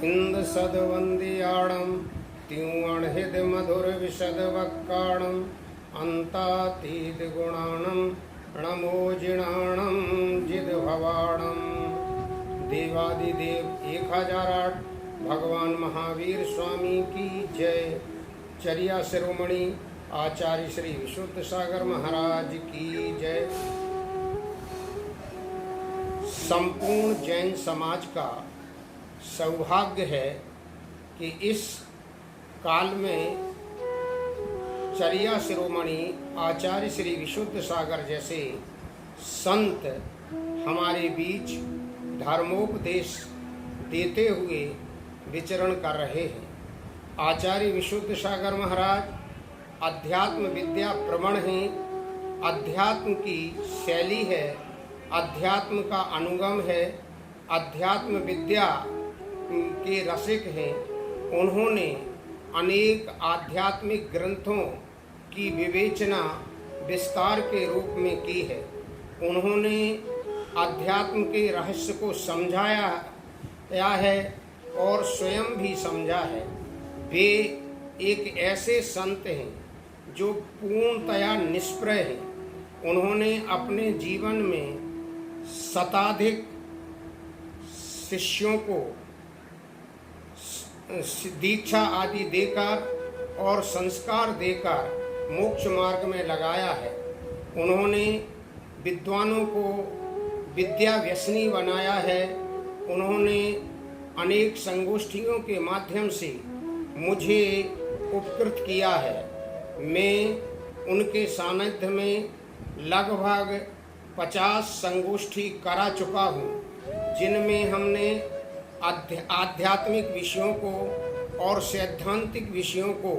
इंद सदवंदियाणम त्यूअणहिद मधुर विशद वक्काणम अंतातीत गुणाणम णमोजिणाणम जिद भवाणम। देवादिदेव 1008 भगवान महावीर स्वामी की जय। चर्या शिरोमणि आचार्य श्री विशुद्ध सागर महाराज की जय। संपूर्ण जैन समाज का सौभाग्य है कि इस काल में चर्या शिरोमणि आचार्य श्री विशुद्ध सागर जैसे संत हमारे बीच धर्मोपदेश देते हुए विचरण कर रहे हैं। आचार्य विशुद्ध सागर महाराज अध्यात्म विद्या प्रवण हैं, अध्यात्म की शैली है, अध्यात्म का अनुगम है, अध्यात्म विद्या के रसिक हैं। उन्होंने अनेक आध्यात्मिक ग्रंथों की विवेचना विस्तार के रूप में की है। उन्होंने अध्यात्म के रहस्य को समझाया है और स्वयं भी समझा है। वे एक ऐसे संत हैं जो पूर्णतया निष्प्रय हैं। उन्होंने अपने जीवन में शताधिक शिष्यों को दीक्षा आदि देकर और संस्कार देकर मोक्ष मार्ग में लगाया है। उन्होंने विद्वानों को विद्या व्यसनी बनाया है। उन्होंने अनेक संगोष्ठियों के माध्यम से मुझे उपकृत किया है। मैं उनके सानिध्य में लगभग 50 संगोष्ठी करा चुका हूँ, जिनमें हमने आध्यात्मिक विषयों को और सैद्धांतिक विषयों को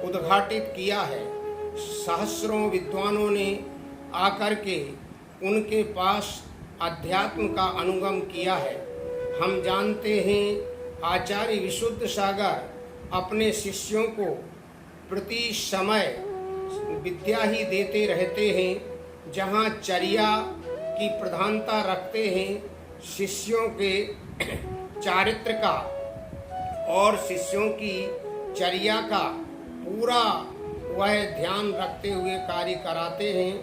उद्घाटित किया है। सहस्रों विद्वानों ने आकर के उनके पास अध्यात्म का अनुगम किया है। हम जानते हैं आचार्य विशुद्ध सागर अपने शिष्यों को प्रति समय विद्या ही देते रहते हैं। जहाँ चर्या की प्रधानता रखते हैं, शिष्यों के चारित्र का और शिष्यों की चर्या का पूरा वह ध्यान रखते हुए कार्य कराते हैं।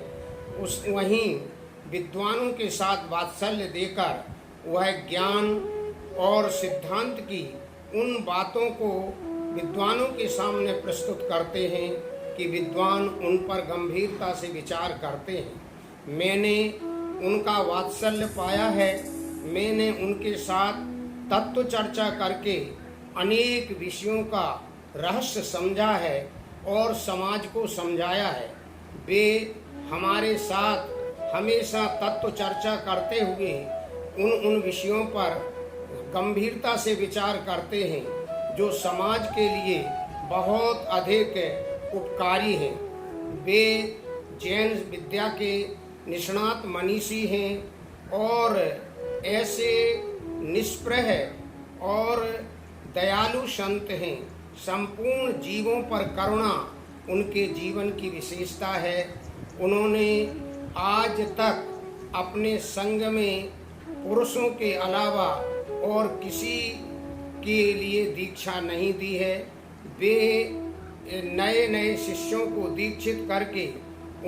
वहीं विद्वानों के साथ वात्सल्य देकर वह ज्ञान और सिद्धांत की उन बातों को विद्वानों के सामने प्रस्तुत करते हैं कि विद्वान उन पर गंभीरता से विचार करते हैं। मैंने उनका वात्सल्य पाया है। मैंने उनके साथ तत्व चर्चा करके अनेक विषयों का रहस्य समझा है और समाज को समझाया है। वे हमारे साथ हमेशा तत्व चर्चा करते हुए उन विषयों पर गंभीरता से विचार करते हैं जो समाज के लिए बहुत अधिक उपकारी हैं। वे जैन विद्या के निष्णात मनीषी हैं और ऐसे निष्प्रह और दयालु संत हैं। संपूर्ण जीवों पर करुणा उनके जीवन की विशेषता है। उन्होंने आज तक अपने संग में पुरुषों के अलावा और किसी के लिए दीक्षा नहीं दी है। वे नए नए शिष्यों को दीक्षित करके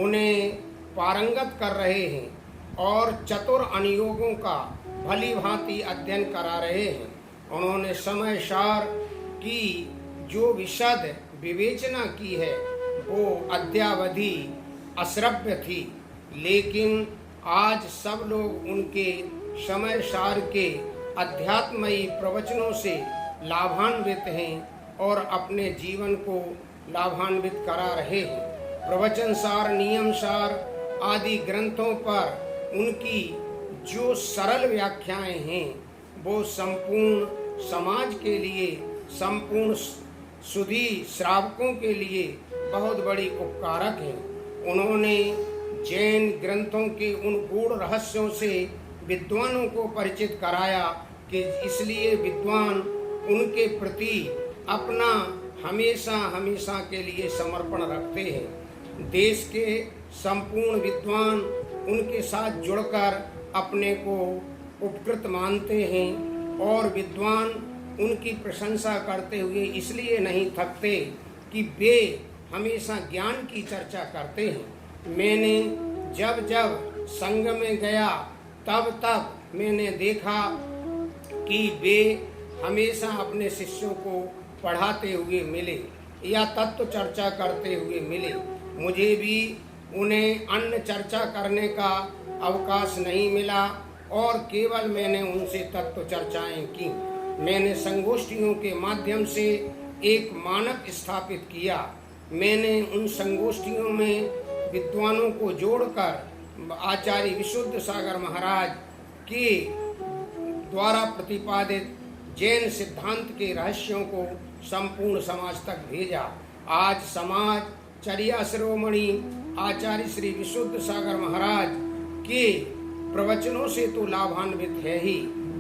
उन्हें पारंगत कर रहे हैं और चतुर अनुयोगों का भली भांति अध्ययन करा रहे हैं। उन्होंने समय सार की जो विशद विवेचना की है वो अद्यावधि अश्रव्य थी, लेकिन आज सब लोग उनके समय सार के अध्यात्मयी प्रवचनों से लाभान्वित हैं और अपने जीवन को लाभान्वित करा रहे हैं। प्रवचन सार, नियम सार आदि ग्रंथों पर उनकी जो सरल व्याख्याएं हैं वो संपूर्ण समाज के लिए, संपूर्ण सुधी श्रावकों के लिए बहुत बड़ी उपकारक हैं। उन्होंने जैन ग्रंथों के उन गूढ़ रहस्यों से विद्वानों को परिचित कराया कि इसलिए विद्वान उनके प्रति अपना हमेशा हमेशा के लिए समर्पण रखते हैं। देश के संपूर्ण विद्वान उनके साथ जुड़कर अपने को उपकृत मानते हैं और विद्वान उनकी प्रशंसा करते हुए इसलिए नहीं थकते कि वे हमेशा ज्ञान की चर्चा करते हैं। मैंने जब जब संघ में गया तब तब मैंने देखा कि वे हमेशा अपने शिष्यों को पढ़ाते हुए मिले या तत्व चर्चा करते हुए मिले। मुझे भी उन्हें अन्य चर्चा करने का अवकाश नहीं मिला और केवल मैंने उनसे तत्व चर्चाएं की। मैंने संगोष्ठियों के माध्यम से एक मानक स्थापित किया। मैंने उन संगोष्ठियों में विद्वानों को जोड़कर आचार्य विशुद्ध सागर महाराज के द्वारा प्रतिपादित जैन सिद्धांत के रहस्यों को संपूर्ण समाज तक भेजा। आज समाज चर्या शिरोमणि आचार्य श्री विशुद्ध सागर महाराज के प्रवचनों से तो लाभान्वित है ही,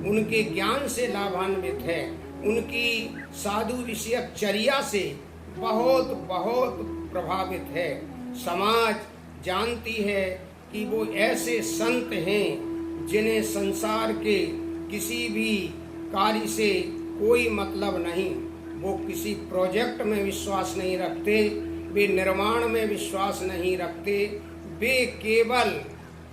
उनके ज्ञान से लाभान्वित है, उनकी साधु विषयक चर्या से बहुत बहुत प्रभावित है। समाज जानती है कि वो ऐसे संत हैं जिन्हें संसार के किसी भी कार्य से कोई मतलब नहीं। वो किसी प्रोजेक्ट में विश्वास नहीं रखते, वे निर्माण में विश्वास नहीं रखते, वे केवल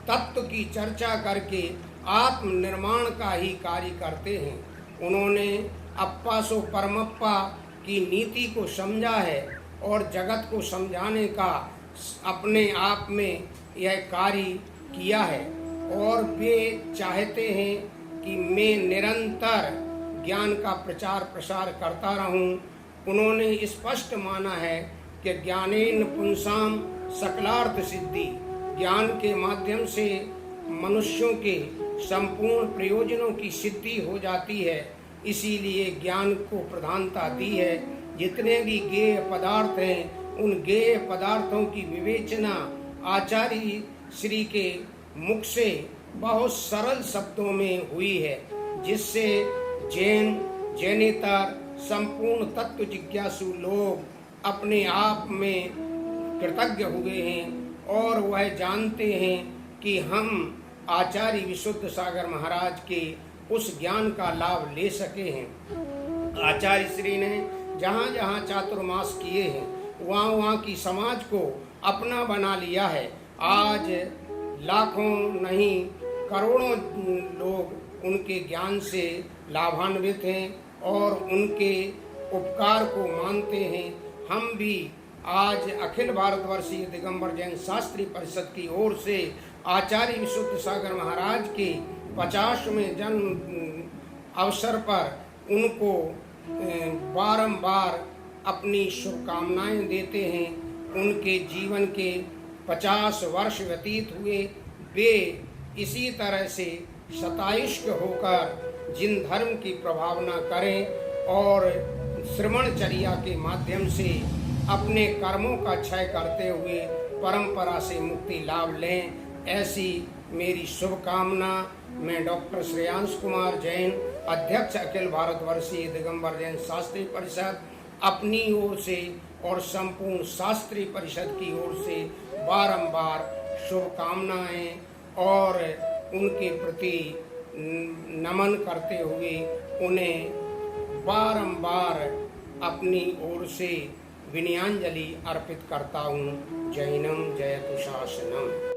तत्व की चर्चा करके आत्मनिर्माण का ही कार्य करते हैं। उन्होंने अप्पा सो परमप्पा की नीति को समझा है और जगत को समझाने का अपने आप में यह कार्य किया है और वे चाहते हैं कि मैं निरंतर ज्ञान का प्रचार प्रसार करता रहूं। उन्होंने स्पष्ट माना है कि ज्ञानेन पुंसाम सकलार्थ सिद्धि, ज्ञान के माध्यम से मनुष्यों के संपूर्ण प्रयोजनों की सिद्धि हो जाती है। इसीलिए ज्ञान को प्रधानता दी है। जितने भी गेय पदार्थ हैं उन गेय पदार्थों की विवेचना आचार्य श्री के मुख से बहुत सरल शब्दों में हुई है, जिससे जैनेतर संपूर्ण तत्व जिज्ञासु लोग अपने आप में कृतज्ञ हुए हैं और वह जानते हैं कि हम आचार्य विशुद्ध सागर महाराज के उस ज्ञान का लाभ ले सके हैं। आचार्य श्री ने जहाँ जहाँ चातुर्मास किए हैं वहाँ वहाँ की समाज को अपना बना लिया है। आज लाखों नहीं करोड़ों लोग उनके ज्ञान से लाभान्वित हैं और उनके उपकार को मानते हैं। हम भी आज अखिल भारतवर्षीय दिगंबर जैन शास्त्री परिषद की ओर से आचार्य विशुद्ध सागर महाराज के 50वें जन्म अवसर पर उनको बारंबार अपनी शुभकामनाएं देते हैं। उनके जीवन के 50 वर्ष व्यतीत हुए, वे इसी तरह से शतायुष्क होकर जिन धर्म की प्रभावना करें और श्रवणचर्या के माध्यम से अपने कर्मों का क्षय करते हुए परंपरा से मुक्ति लाभ लें, ऐसी मेरी शुभकामना। मैं डॉक्टर श्रेयांश कुमार जैन, अध्यक्ष अखिल भारतवर्षीय दिगंबर जैन शास्त्री परिषद, अपनी ओर से और संपूर्ण शास्त्री परिषद की ओर से बारंबार शुभकामनाएं और उनके प्रति नमन करते हुए उन्हें बारंबार अपनी ओर से विनयांजलि अर्पित करता हूँ। जैनम जयतु शासनम।